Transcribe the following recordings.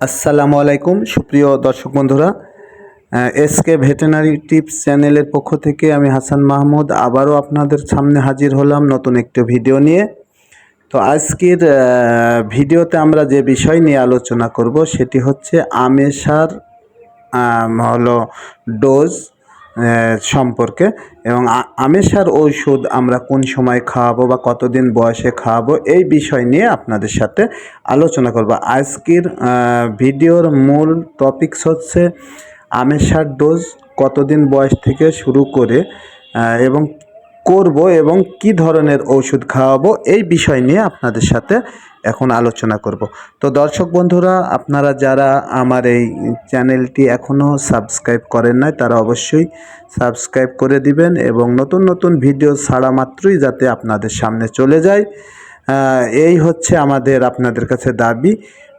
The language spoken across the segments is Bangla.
আসসালামু আলাইকুম সুপ্রিয় দর্শক বন্ধুরা, এসকে ভেটেরিনারি টিপস চ্যানেলের পক্ষ থেকে আমি হাসান মাহমুদ আবারও আপনাদের সামনে হাজির হলাম নতুন একটি ভিডিও নিয়ে। তো আজকের ভিডিওতে আমরা যে বিষয় নিয়ে আলোচনা করব সেটি হচ্ছে আমেশার হলো ডোজ সম্পর্কে, এবং আমেশার ঔষধ আমরা কোন সময় খাওয়াবো বা কতদিন বয়সে খাওয়াবো এই বিষয় নিয়ে আপনাদের সাথে আলোচনা করব। আজকের ভিডিওর মূল টপিকস হচ্ছে আমেশার ডোজ কতদিন বয়স থেকে শুরু করে এবং করব এবং কি ধরনের ওষুধ খাওয়াবো এই বিষয় নিয়ে আপনাদের সাথে এখন আলোচনা করব। তো দর্শক বন্ধুরা, আপনারা যারা আমার এই চ্যানেলটি এখনও সাবস্ক্রাইব করেন নাই তারা অবশ্যই সাবস্ক্রাইব করে দিবেন এবং নতুন নতুন ভিডিও ছাড়া মাত্রই যাতে আপনাদের সামনে চলে যায়, এই হচ্ছে আমাদের আপনাদের কাছে দাবি।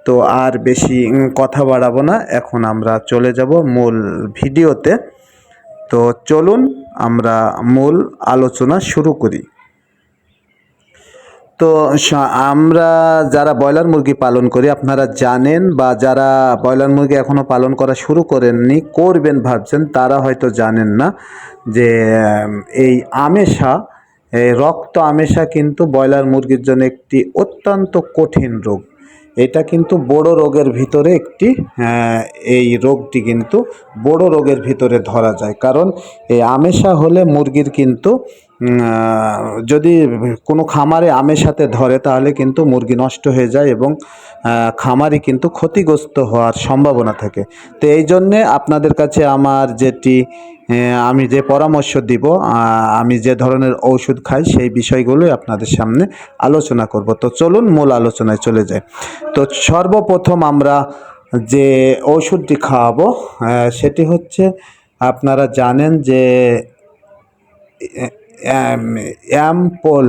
তো আর বেশি কথা বাড়াবো না, এখন আমরা চলে যাব মূল ভিডিওতে। তো চলুন আমরা মূল আলোচনা শুরু করি। তো আমরা যারা ব্রয়লার মুরগি পালন করি, আপনারা জানেন, বা যারা ব্রয়লার মুরগি এখনও পালন করা শুরু করেননি, করবেন ভাবছেন, তারা হয়তো জানেন না যে এই আমেশা, এই রক্ত আমেশা কিন্তু ব্রয়লার মুরগির জন্য একটি অত্যন্ত কঠিন রোগ। এটা কিন্তু বড় রোগের ভিতরে একটি, এই রোগটি কিন্তু বড় রোগের ভিতরে ধরা যায়। কারণ এই আমেশা হলে মুরগির কিন্তু যদি কোনো খামারে আমেশাতে ধরে তাহলে কিন্তু মুরগি নষ্ট হয়ে যায় এবং খামারি কিন্তু ক্ষতিগ্রস্ত হওয়ার সম্ভাবনা থাকে। তো এই জন্যে আপনাদের কাছে আমার আমি যে পরামর্শ দিব, আমি যে ধরনের ঔষধ খাই সেই বিষয়গুলোই আপনাদের সামনে আলোচনা করব। তো চলুন মূল আলোচনায় চলে যাই। তো সর্বপ্রথম আমরা যে ওষুধটি খাওয়াবো সেটি হচ্ছে, আপনারা জানেন যে অ্যাম্পল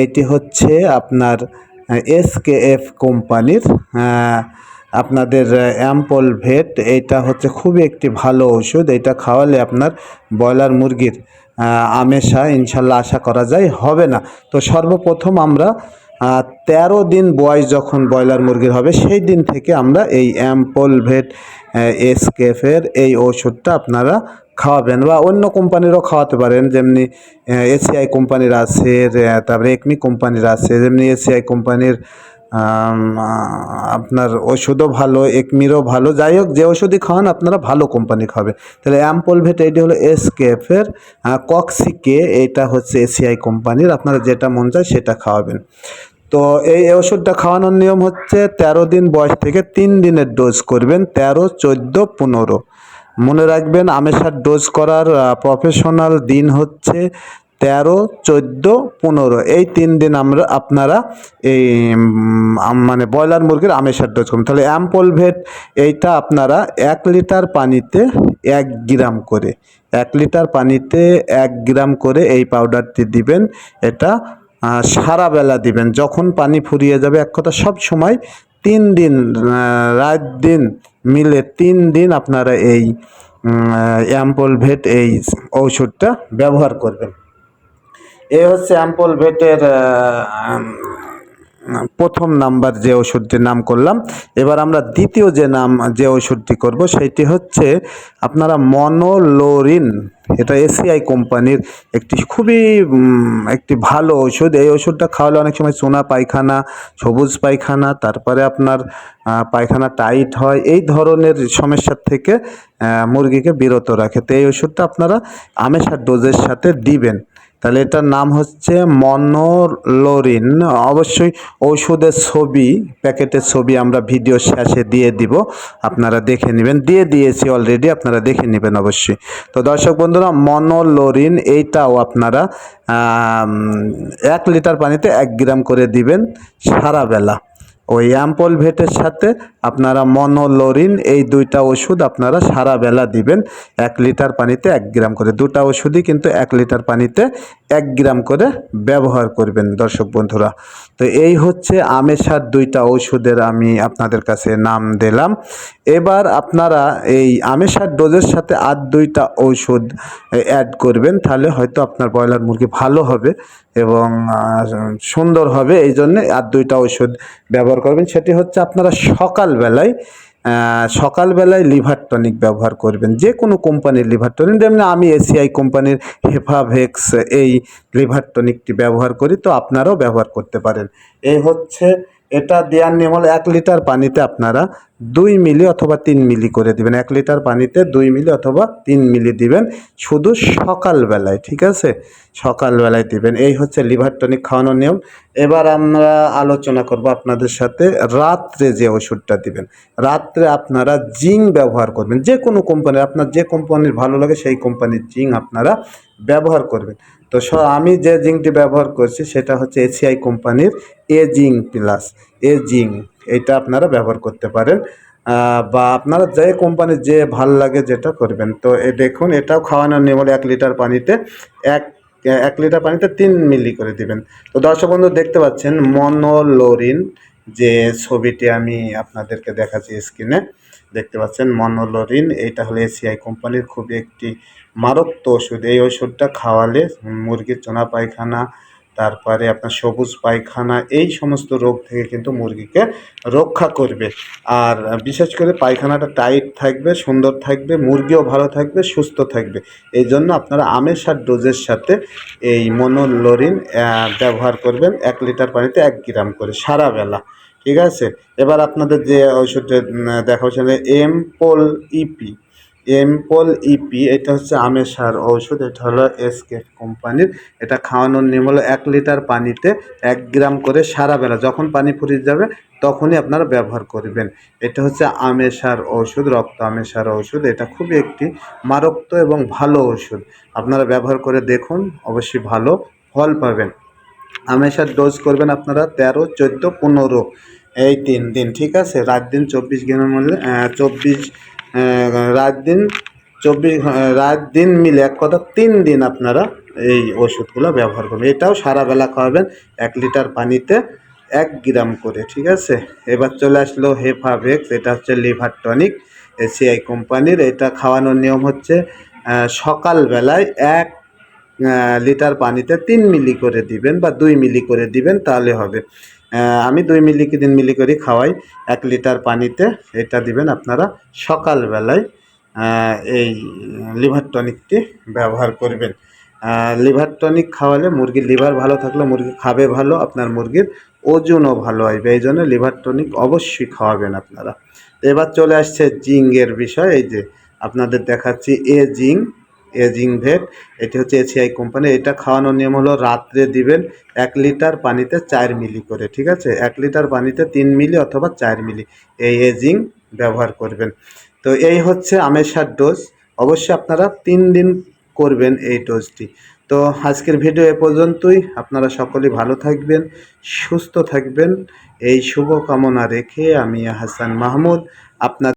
এটি হচ্ছে আপনার এসকেএফ কোম্পানির, আপনাদের অ্যাম্পল ভেট, এটা হচ্ছে খুবই একটি ভালো ওষুধ। এটা খাওয়ালে আপনার ব্রয়লার মুরগির আমেশা ইনশাল্লাহ আশা করা যায় হবে না। তো সর্বপ্রথম আমরা 13 দিন বয়স যখন ব্রয়লার মুরগির হবে সেই দিন থেকে আমরা এই অ্যাম্পল ভেট এসকেএফের এই ওষুধটা আপনারা খাওয়াবেন, বা অন্য কোম্পানিরও খাওয়াতে পারেন, যেমনি এসিআই কোম্পানির আছে, তারপরে একমি কোম্পানির আছে। যেমনি এসিআই কোম্পানির আপনার ওষুধও ভালো, একমিরও ভালো, যাই হোক যে ওষুধই খাওয়ান আপনারা ভালো কোম্পানি খাবে। তাহলে অ্যাম্পল ভেট এইটি হলো এসকেএফের, কক্সিকে এটা হচ্ছে এসিআই কোম্পানির, আপনারা যেটা মন চায় সেটা খাওয়াবেন। তো এই ওষুধটা খাওয়ানোর নিয়ম হচ্ছে 13 দিন বয়স থেকে 3 দিনের ডোজ করবেন, 13, 14, 15। মনে রাখবেন আমেশার ডোজ করার প্রফেশনাল দিন হচ্ছে 13, 14, 15, এই 3 দিন আপনারা এই মানে ব্রয়লার মুরগির আমেশার ডোজ করবেন। তাহলে অ্যাম্পল ভেট এইটা আপনারা 1 লিটার পানিতে 1 গ্রাম করে, 1 লিটার পানিতে 1 গ্রাম করে এই পাউডারটি দিবেন। এটা সারা বেলা দিবেন, যখন পানি ফুরিয়ে যাবে। এক কথা সব সময় 3 দিন, রাত দিন মিলে 3 দিন আপনারা এই অ্যাম্পল ভেট এই ঔষধটা ব্যবহার করবেন। এই হচ্ছে অ্যাম্পল ভেটের প্রথম নাম্বার যে ওষুধটির নাম করলাম। এবার আমরা দ্বিতীয় যে ওষুধটি করব সেইটি হচ্ছে আপনারা মনোলোরিন, এটা এসিআই কোম্পানির খুবই একটি ভালো ওষুধ। এই ওষুধটা খাওয়ালে অনেক সময় চুনা পায়খানা, সবুজ পায়খানা, তারপরে আপনার পায়খানা টাইট হয়, এই ধরনের সমস্যার থেকে মুরগিকে বিরত রাখে। তো এই ওষুধটা আপনারা আমেশার ডোজের সাথে দিবেন। তাহলে এটার নাম হচ্ছে মনোলোরিন। অবশ্যই ওষুধের ছবি, প্যাকেটের ছবি আমরা ভিডিও শেষে দিয়ে দিব, আপনারা দেখে নেবেন, দিয়ে দিয়েছি অলরেডি, আপনারা দেখে নেবেন অবশ্যই। তো দর্শক বন্ধুরা, মনোলোরিন এইটাও আপনারা 1 লিটার পানিতে 1 গ্রাম করে দিবেন সারা বেলা। ওই অ্যাম্পল ভেটের সাথে আপনারা মনোলোরিন এই দুইটা ওষুধ আপনারা সারা বেলা দিবেন, 1 লিটার পানিতে 1 গ্রাম করে। দুটা ওষুধই কিন্তু 1 লিটার পানিতে 1 গ্রাম করে ব্যবহার করবেন দর্শক বন্ধুরা। তো এই হচ্ছে আমেশার দুইটা ওষুধের আমি আপনাদের কাছে নাম দিলাম। এবার আপনারা এই আমেশার ডোজের সাথে আর 2টা ওষুধ অ্যাড করবেন, তাহলে হয়তো আপনার ব্রয়লার মুরগি ভালো হবে এবং সুন্দর হবে। এই জন্যে আর 2টা ওষুধ ব্যবহার ব্যবহার করবেন সেটি হচ্ছে আপনারা সকালবেলায় লিভার টনিক ব্যবহার করবেন, যে কোনো কোম্পানির লিভার টনিক। যেমন আমি এসিআই কোম্পানির হেফাভেক্স এই লিভার টনিকটি ব্যবহার করি, তো আপনারাও ব্যবহার করতে পারেন। এই হচ্ছে এটা দেওয়ার নিয়ম হলো 1 লিটার পানিতে আপনারা 2 মিলি অথবা 3 মিলি করে দিবেন। 1 লিটার পানিতে 2 মিলি অথবা 3 মিলি দিবেন, শুধু সকালবেলায়, ঠিক আছে? সকালবেলায় দিবেন। এই হচ্ছে লিভার টনিক খাওয়ানোর নিয়ম। এবার আমরা আলোচনা করব আপনাদের সাথে রাত্রে যে ওষুধটা দিবেন। রাত্রে আপনারা জিঙ্ক ব্যবহার করবেন, যে কোনো কোম্পানির, আপনার যে কোম্পানির ভালো লাগে সেই কোম্পানির জিঙ্ক আপনারা ব্যবহার করবেন। তো আমি যে জিঙ্কটি ব্যবহার করছি সেটা হচ্ছে এসিআই কোম্পানির এ জিঙ্ক প্লাস, এ জিঙ্ক, এইটা আপনারা ব্যবহার করতে পারেন। বা আপনারা যে কোম্পানির যে ভাল লাগে যেটা করবেন। তো দেখুন, এটাও খাওয়ানোর নিয়ম হলো 1 লিটার পানিতে 1 লিটার পানিতে 3 মিলি করে দিবেন। তো দর্শক বন্ধু দেখতে পাচ্ছেন মনোলোরিন, যে ছবিটি আমি আপনাদেরকে দেখাচ্ছি স্ক্রিনে, দেখতে পাচ্ছেন মনোলোরিন। এইটা হলো এসিআই কোম্পানির খুবই একটি মারাত্মক ওষুধ। এই ওষুধটা খাওয়ালে মুরগির চোনা পায়খানা, তারপরে আপনার সবুজ পায়খানা, এই সমস্ত রোগ থেকে কিন্তু মুরগিকে রক্ষা করবে। আর বিশেষ করে পায়খানাটা টাইট থাকবে, সুন্দর থাকবে, মুরগিও ভালো থাকবে, সুস্থ থাকবে। এই জন্য আপনারা আমেসার ডোজের সাথে এই মনোলোরিন ব্যবহার করবেন 1 লিটার পানিতে 1 গ্রাম করে সারাবেলা, ঠিক আছে? এবার আপনাদের যে ওষুধটা দেখা হচ্ছে এমপল ইপি, এটা হচ্ছে আমেসার ঔষধ। এটা হলো এসকে কোম্পানির। এটা খাওয়ানোর নিয়ম হলো 1 লিটার পানিতে 1 গ্রাম করে সারাবেলা, যখন পানি ফুরিয়ে যাবে তখনই আপনারা ব্যবহার করবেন। এটা হচ্ছে আমেসার ঔষধ, রক্ত আমেসার ঔষধ। এটা খুবই একটি মারাত্মক এবং ভালো ওষুধ। আপনারা ব্যবহার করে দেখুন, অবশ্যই ভালো ফল পাবেন। আমেসার ডোজ করবেন আপনারা 13, 14, 15 এই 3 দিন, ঠিক আছে? রাত দিন 24 গ্রামের মধ্যে 24 রাত দিন মিলে এক কথা 3 দিন আপনারা এই ওষুধগুলো ব্যবহার করবেন। এটাও সারাবেলা খাওয়াবেন 1 লিটার পানিতে 1 গ্রাম করে, ঠিক আছে? এবার চলে আসলো হেফাভেক্স। এটা হচ্ছে লিভার টনিক, এসিআই কোম্পানির। এটা খাওয়ানোর নিয়ম হচ্ছে সকালবেলায় 1 লিটার পানিতে 3 মিলি করে দিবেন বা 2 মিলি করে দিবেন, তাহলে হবে। আমি 2 মিলি কি 3 মিলি করে খাওয়াই 1 লিটার পানিতে। এটা দিবেন আপনারা সকালবেলায়। এই লিভার টনিকটি ব্যবহার করবেন। লিভার টনিক খাওয়ালে মুরগির লিভার ভালো থাকলে মুরগি খাবে ভালো, আপনার মুরগির ওজনও ভালো আসবে। এই জন্য লিভার টনিক অবশ্যই খাওয়াবেন আপনারা। এবার চলে আসছে জিঙ্কের বিষয়। এই যে আপনাদের দেখাচ্ছি এজিং ভেট, এটি হচ্ছে এসিআই কোম্পানি। এটা খাওয়ানোর নিয়ম হলো রাত্রে দিবেন 1 লিটার পানিতে 4 মিলি করে, ঠিক আছে? 1 লিটার পানিতে 3 মিলি অথবা 4 মিলি এই এজিং ব্যবহার করবেন। তো এই হচ্ছে আমেসার ডোজ। অবশ্যই আপনারা 3 দিন করবেন এই ডোজটি। তো আজকের ভিডিও এ পর্যন্তই। আপনারা সকলেই ভালো থাকবেন, সুস্থ থাকবেন, এই শুভকামনা রেখে আমি হাসান মাহমুদ আপনার